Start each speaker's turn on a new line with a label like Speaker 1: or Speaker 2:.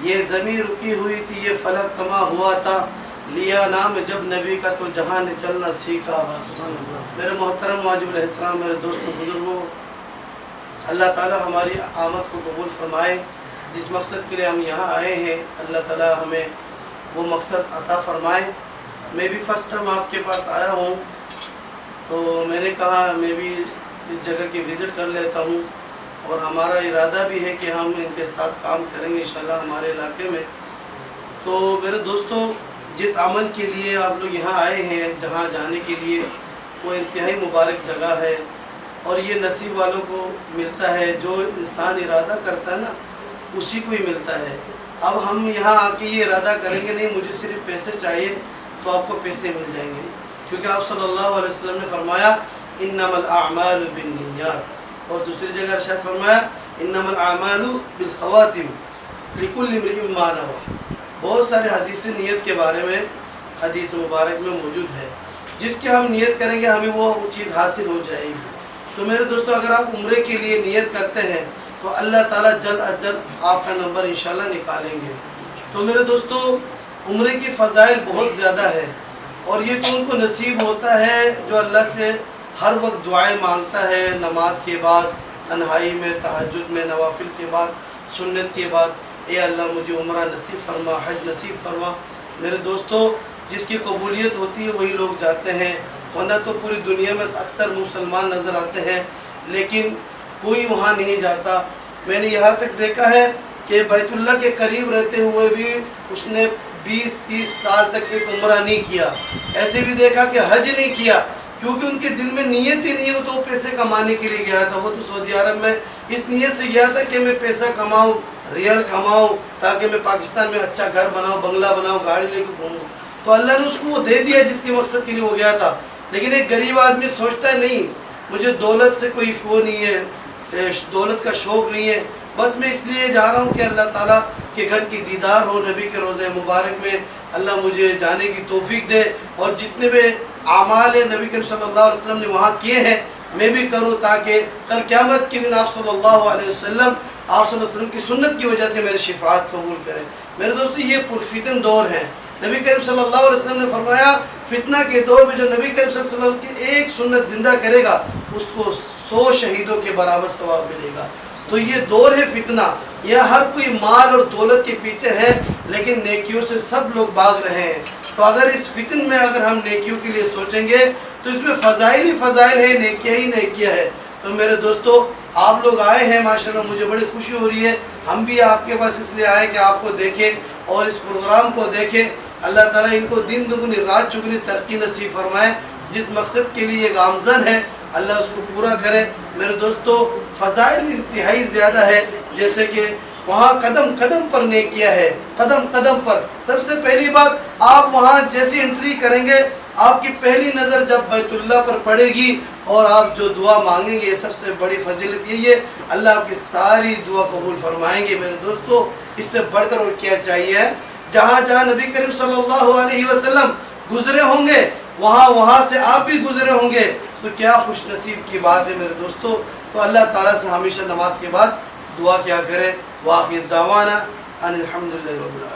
Speaker 1: یہ زمین رکی ہوئی تھی، یہ فلک کما ہوا تھا، لیا نام جب نبی کا تو جہاں نے چلنا سیکھا۔ میرے محترم واجب الاحترام میرے دوستوں بزرگوں، اللہ تعالی ہماری آمد کو قبول فرمائے۔ جس مقصد کے لیے ہم یہاں آئے ہیں اللہ تعالی ہمیں وہ مقصد عطا فرمائے۔ میں بھی فرسٹ ٹائم آپ کے پاس آیا ہوں، تو میں نے کہا میں بھی اس جگہ کی وزٹ کر لیتا ہوں، اور ہمارا ارادہ بھی ہے کہ ہم ان کے ساتھ کام کریں گے انشاءاللہ ہمارے علاقے میں۔ تو میرے دوستوں، جس عمل کے لیے آپ لوگ یہاں آئے ہیں، جہاں جانے کے لیے، وہ انتہائی مبارک جگہ ہے، اور یہ نصیب والوں کو ملتا ہے۔ جو انسان ارادہ کرتا ہے نا، اسی کو ہی ملتا ہے۔ اب ہم یہاں آ کے یہ ارادہ کریں گے نہیں مجھے صرف پیسے چاہیے، تو آپ کو پیسے مل جائیں گے، کیونکہ آپ صلی اللہ علیہ وسلم نے فرمایا انما الاعمال بالنیات، اور دوسری جگہ ارشاد فرمایا انما الاعمال بالخواتم لکل امرئ ما نوى۔ بہت سارے حدیثیں نیت کے بارے میں حدیث مبارک میں موجود ہے، جس کی ہم نیت کریں گے ہمیں وہ چیز حاصل ہو جائے گی۔ تو میرے دوستو، اگر آپ عمرے کے لیے نیت کرتے ہیں تو اللہ تعالیٰ جلد از جلد آپ کا نمبر انشاءاللہ نکالیں گے۔ تو میرے دوستو، عمرے کی فضائل بہت زیادہ ہے، اور یہ تو ان کو نصیب ہوتا ہے جو اللہ سے ہر وقت دعائیں مانگتا ہے، نماز کے بعد، تنہائی میں، تہجد میں، نوافل کے بعد، سنت کے بعد، اے اللہ مجھے عمرہ نصیب فرما، حج نصیب فرما۔ میرے دوستو، جس کی قبولیت ہوتی ہے وہی لوگ جاتے ہیں، ورنہ تو پوری دنیا میں اکثر مسلمان نظر آتے ہیں لیکن کوئی وہاں نہیں جاتا۔ میں نے یہاں تک دیکھا ہے کہ بیت اللہ کے قریب رہتے ہوئے بھی اس نے 20-30 سال تک ایک عمرہ نہیں کیا۔ ایسے بھی دیکھا کہ حج نہیں کیا، کیونکہ ان کے دل میں نیت ہی نہیں ہے، وہ تو پیسے کمانے کے لیے گیا تھا۔ وہ تو سعودی عرب میں اس نیت سے گیا تھا کہ میں پیسہ کماؤں، ریال کماؤں، تاکہ میں پاکستان میں اچھا گھر بناؤں، بنگلہ بناؤں، گاڑی لے کے گھوموں۔ تو اللہ نے اس کو وہ دے دیا جس کے مقصد کے لیے وہ گیا تھا۔ لیکن ایک غریب آدمی سوچتا ہے نہیں مجھے دولت سے کوئی وہ نہیں ہے، دولت کا شوق نہیں ہے، بس میں اس لیے جا رہا ہوں کہ اللہ تعالیٰ کے گھر کی دیدار ہو، نبی کے روضہ مبارک میں اللہ مجھے جانے کی توفیق دے، اور جتنے بھی اعمال نبی کریم صلی اللہ علیہ وسلم نے وہاں کیے ہیں میں بھی کروں، تاکہ کل قیامت کے دن آپ صلی اللہ علیہ وسلم کی سنت کی وجہ سے میری شفاعت قبول کریں۔ میرے دوستو، یہ پرفتن دور ہے۔ نبی کریم صلی اللہ علیہ وسلم نے فرمایا فتنہ کے دور میں جو نبی کریم صلی اللہ علیہ وسلم کی ایک سنت زندہ کرے گا اس کو 100 شہیدوں کے برابر ثواب ملے گا۔ تو یہ دور ہے فتنہ، یہ ہر کوئی مال اور دولت کے پیچھے ہے لیکن نیکیوں سے سب لوگ بھاگ رہے ہیں۔ تو اگر اس فتن میں اگر ہم نیکیوں کے لیے سوچیں گے تو اس میں فضائل ہی فضائل ہے، نیکیاں ہی نیکیاں ہے۔ تو میرے دوستو، آپ لوگ آئے ہیں ماشاءاللہ، مجھے بڑی خوشی ہو رہی ہے۔ ہم بھی آپ کے پاس اس لیے آئے کہ آپ کو دیکھیں اور اس پروگرام کو دیکھیں۔ اللہ تعالیٰ ان کو دن دگنی رات چگنی ترقی نصیب فرمائے۔ جس مقصد کے لیے گامزن ہے اللہ اس کو پورا کرے۔ میرے دوستو، فضائل انتہائی زیادہ ہے، جیسے کہ وہاں قدم قدم پر نیکیاں ہے، قدم قدم پر۔ سب سے پہلی بات، آپ وہاں جیسی انٹری کریں گے آپ کی پہلی نظر جب بیت اللہ پر پڑے گی اور آپ جو دعا مانگیں گے، سب سے بڑی فضیلت یہی ہے اللہ آپ کی ساری دعا قبول فرمائیں گے۔ میرے دوستو، اس سے بڑھ کر اور کیا چاہیے؟ جہاں جہاں نبی کریم صلی اللہ علیہ وسلم گزرے ہوں گے وہاں سے آپ بھی گزرے ہوں گے، تو کیا خوش نصیب کی بات ہے میرے دوستو۔ تو اللہ تعالیٰ سے ہمیشہ نماز کے بعد دعا کیا کرے۔ وآخر دعوانا ان الحمدللہ رب العالمین۔